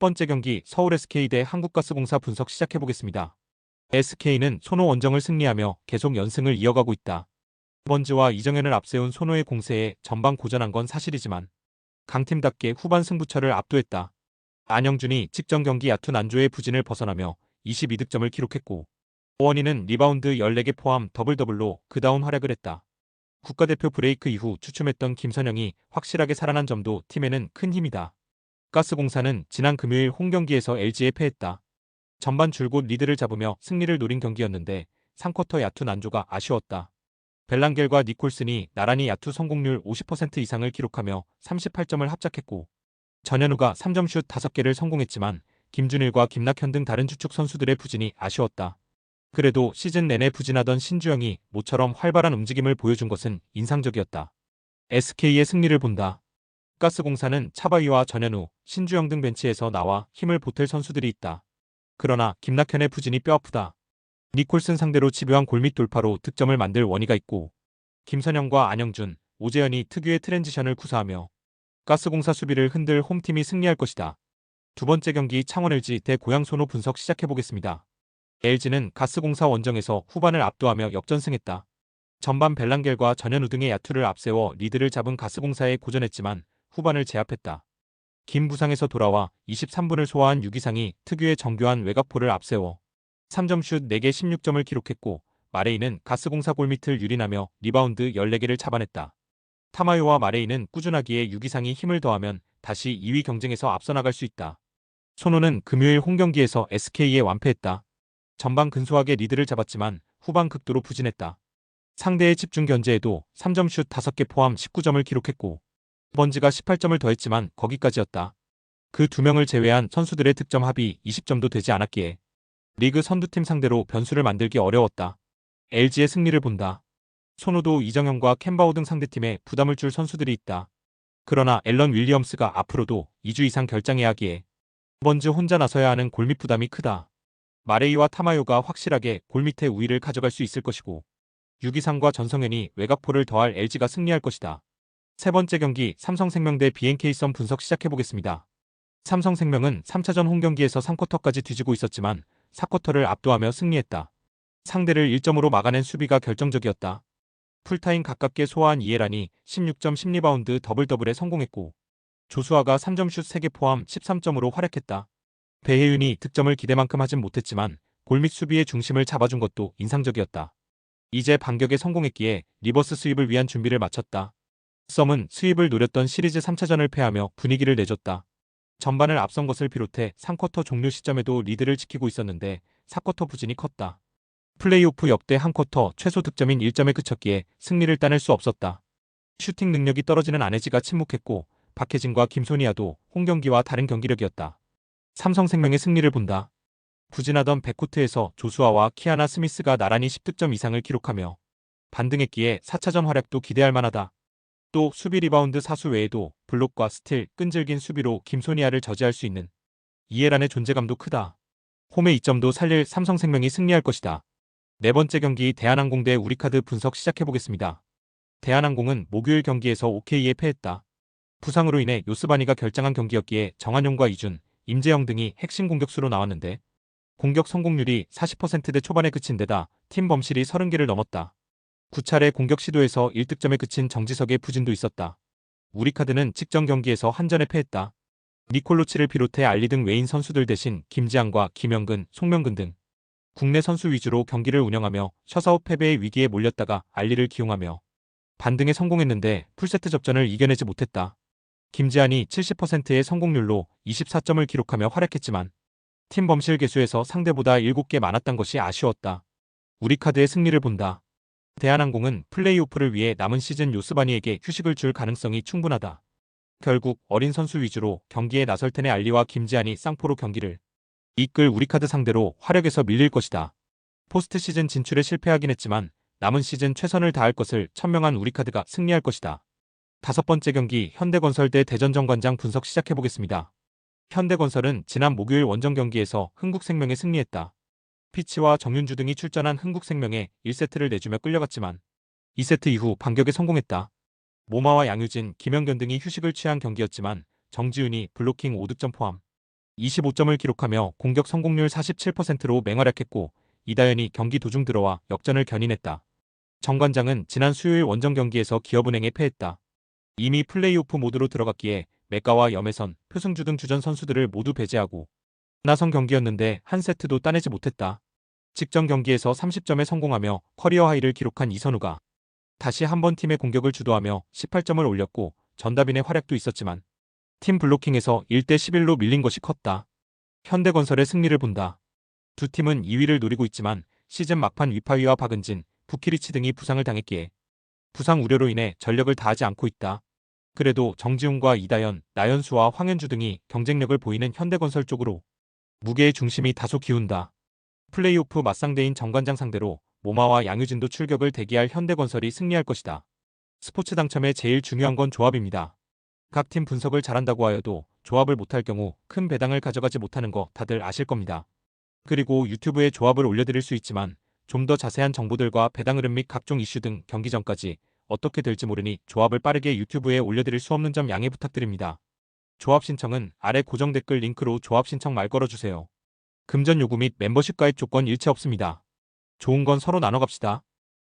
번째 경기 서울 SK 대 한국가스공사 분석 시작해보겠습니다. SK는 손호 원정을 승리하며 계속 연승을 이어가고 있다. 번즈와 이정현을 앞세운 손호의 공세에 전반 고전한 건 사실이지만 강팀답게 후반 승부처를 압도했다. 안영준이 직전 경기 얕은 안조의 부진을 벗어나며 22득점을 기록했고 오원희는 리바운드 14개 포함 더블더블로 그다운 활약을 했다. 국가대표 브레이크 이후 주춤했던 김선영이 확실하게 살아난 점도 팀에는 큰 힘이다. 가스공사는 지난 금요일 홈경기에서 LG에 패했다. 전반 줄곧 리드를 잡으며 승리를 노린 경기였는데 3쿼터 야투 난조가 아쉬웠다. 벨랑겔과 니콜슨이 나란히 야투 성공률 50% 이상을 기록하며 38점을 합작했고 전현우가 3점슛 5개를 성공했지만 김준일과 김낙현 등 다른 주축 선수들의 부진이 아쉬웠다. 그래도 시즌 내내 부진하던 신주영이 모처럼 활발한 움직임을 보여준 것은 인상적이었다. SK의 승리를 본다. 가스공사는 차바이와 전현우, 신주영 등 벤치에서 나와 힘을 보탤 선수들이 있다. 그러나 김낙현의 부진이 뼈아프다. 니콜슨 상대로 집요한 골밑 돌파로 득점을 만들 원희가 있고 김선영과 안영준, 오재현이 특유의 트랜지션을 구사하며 가스공사 수비를 흔들 홈팀이 승리할 것이다. 두 번째 경기 창원 LG 대 고양 손호 분석 시작해보겠습니다. LG는 가스공사 원정에서 후반을 압도하며 역전승했다. 전반 벨랑겔과 전현우 등의 야투를 앞세워 리드를 잡은 가스공사에 고전했지만 후반을 제압했다. 긴 부상에서 돌아와 23분을 소화한 유기상이 특유의 정교한 외곽포를 앞세워 3점슛 4개 16점을 기록했고 마레이는 가스공사 골밑을 유린하며 리바운드 14개를 잡아냈다. 타마요와 마레이는 꾸준하기에 유기상이 힘을 더하면 다시 2위 경쟁에서 앞서 나갈 수 있다. 손호는 금요일 홈경기에서 SK에 완패했다. 전반 근소하게 리드를 잡았지만 후반 극도로 부진했다. 상대의 집중 견제에도 3점슛 5개 포함 19점을 기록했고 번즈가 18점을 더했지만 거기까지였다. 그 두 명을 제외한 선수들의 득점 합이 20점도 되지 않았기에 리그 선두팀 상대로 변수를 만들기 어려웠다. LG의 승리를 본다. 손호도 이정현과 캔바오 등 상대팀에 부담을 줄 선수들이 있다. 그러나 앨런 윌리엄스가 앞으로도 2주 이상 결장해야 하기에 번즈 혼자 나서야 하는 골밑 부담이 크다. 마레이와 타마요가 확실하게 골밑의 우위를 가져갈 수 있을 것이고 유기상과 전성현이 외곽포를 더할 LG가 승리할 것이다. 세 번째 경기 삼성생명 대 BNK썸 분석 시작해보겠습니다. 삼성생명은 3차전 홈경기에서 3쿼터까지 뒤지고 있었지만 4쿼터를 압도하며 승리했다. 상대를 1점으로 막아낸 수비가 결정적이었다. 풀타임 가깝게 소화한 이해란이 16점 10리바운드 더블더블에 성공했고 조수아가 3점슛 3개 포함 13점으로 활약했다. 배혜윤이 득점을 기대만큼 하진 못했지만 골밑 수비의 중심을 잡아준 것도 인상적이었다. 이제 반격에 성공했기에 리버스 스윕을 위한 준비를 마쳤다. 썸은 스윕을 노렸던 시리즈 3차전을 패하며 분위기를 내줬다. 전반을 앞선 것을 비롯해 3쿼터 종료 시점에도 리드를 지키고 있었는데 4쿼터 부진이 컸다. 플레이오프 역대 한 쿼터 최소 득점인 1점에 그쳤기에 승리를 따낼 수 없었다. 슈팅 능력이 떨어지는 안혜지가 침묵했고 박혜진과 김소니아도 홈경기와 다른 경기력이었다. 삼성생명의 승리를 본다. 부진하던 백코트에서 조수아와 키아나 스미스가 나란히 10득점 이상을 기록하며 반등했기에 4차전 활약도 기대할 만하다. 또 수비 리바운드 사수 외에도 블록과 스틸, 끈질긴 수비로 김소니아를 저지할 수 있는 이해란의 존재감도 크다. 홈의 이점도 살릴 삼성생명이 승리할 것이다. 네 번째 경기 대한항공 대 우리카드 분석 시작해보겠습니다. 대한항공은 목요일 경기에서 OK에 패했다. 부상으로 인해 요스바니가 결장한 경기였기에 정한용과 이준, 임재영 등이 핵심 공격수로 나왔는데 공격 성공률이 40%대 초반에 그친 데다 팀 범실이 30개를 넘었다. 9차례 공격 시도에서 1득점에 그친 정지석의 부진도 있었다. 우리카드는 직전 경기에서 한전에 패했다. 니콜로치를 비롯해 알리 등 외인 선수들 대신 김지한과 김영근, 송명근 등 국내 선수 위주로 경기를 운영하며 셔사웃 패배의 위기에 몰렸다가 알리를 기용하며 반등에 성공했는데 풀세트 접전을 이겨내지 못했다. 김지한이 70%의 성공률로 24점을 기록하며 활약했지만 팀 범실 개수에서 상대보다 7개 많았던 것이 아쉬웠다. 우리카드의 승리를 본다. 대한항공은 플레이오프를 위해 남은 시즌 요스바니에게 휴식을 줄 가능성이 충분하다. 결국 어린 선수 위주로 경기에 나설 텐의 알리와 김지한이 쌍포로 경기를 이끌 우리카드 상대로 화력에서 밀릴 것이다. 포스트 시즌 진출에 실패하긴 했지만 남은 시즌 최선을 다할 것을 천명한 우리카드가 승리할 것이다. 다섯 번째 경기 현대건설 대 대전정관장 분석 시작해보겠습니다. 현대건설은 지난 목요일 원정 경기에서 흥국생명에 승리했다. 피치와 정윤주 등이 출전한 흥국생명에 1세트를 내주며 끌려갔지만 2세트 이후 반격에 성공했다. 모마와 양유진, 김영견 등이 휴식을 취한 경기였지만 정지훈이 블로킹 5득점 포함 25점을 기록하며 공격 성공률 47%로 맹활약했고 이다현이 경기 도중 들어와 역전을 견인했다. 정관장은 지난 수요일 원정 경기에서 기업은행에 패했다. 이미 플레이오프 모드로 들어갔기에 맥가와 염혜선, 표승주 등 주전 선수들을 모두 배제하고 나선 경기였는데 한 세트도 따내지 못했다. 직전 경기에서 30점에 성공하며 커리어 하이를 기록한 이선우가 다시 한번 팀의 공격을 주도하며 18점을 올렸고 전다빈의 활약도 있었지만 팀 블로킹에서 1대 11로 밀린 것이 컸다. 현대건설의 승리를 본다. 두 팀은 2위를 노리고 있지만 시즌 막판 위파위와 박은진, 부키리치 등이 부상을 당했기에 부상 우려로 인해 전력을 다하지 않고 있다. 그래도 정지훈과 이다현, 나연수와 황현주 등이 경쟁력을 보이는 현대건설 쪽으로 무게의 중심이 다소 기운다. 플레이오프 맞상대인 정관장 상대로 모마와 양유진도 출격을 대기할 현대건설이 승리할 것이다. 스포츠 당첨에 제일 중요한 건 조합입니다. 각 팀 분석을 잘한다고 하여도 조합을 못할 경우 큰 배당을 가져가지 못하는 거 다들 아실 겁니다. 그리고 유튜브에 조합을 올려드릴 수 있지만 좀 더 자세한 정보들과 배당 흐름 및 각종 이슈 등 경기 전까지 어떻게 될지 모르니 조합을 빠르게 유튜브에 올려드릴 수 없는 점 양해 부탁드립니다. 조합 신청은 아래 고정 댓글 링크로 조합 신청 말 걸어주세요. 금전 요구 및 멤버십 가입 조건 일체 없습니다. 좋은 건 서로 나눠 갑시다.